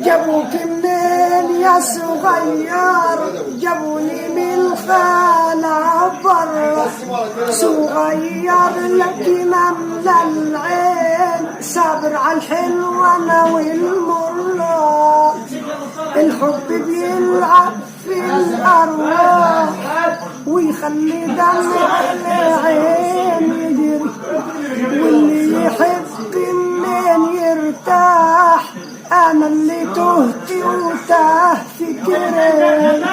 جابوك منين يا صغير؟ جابوني من الخالة برا، صغير لكن من العين، صابر على الحلوة والمرة. الحب بيلعب في الأرواح ويخلي دمع العين يجري، واللي يحب منين يرتاح. أنا اللي تهت وتاه فكري.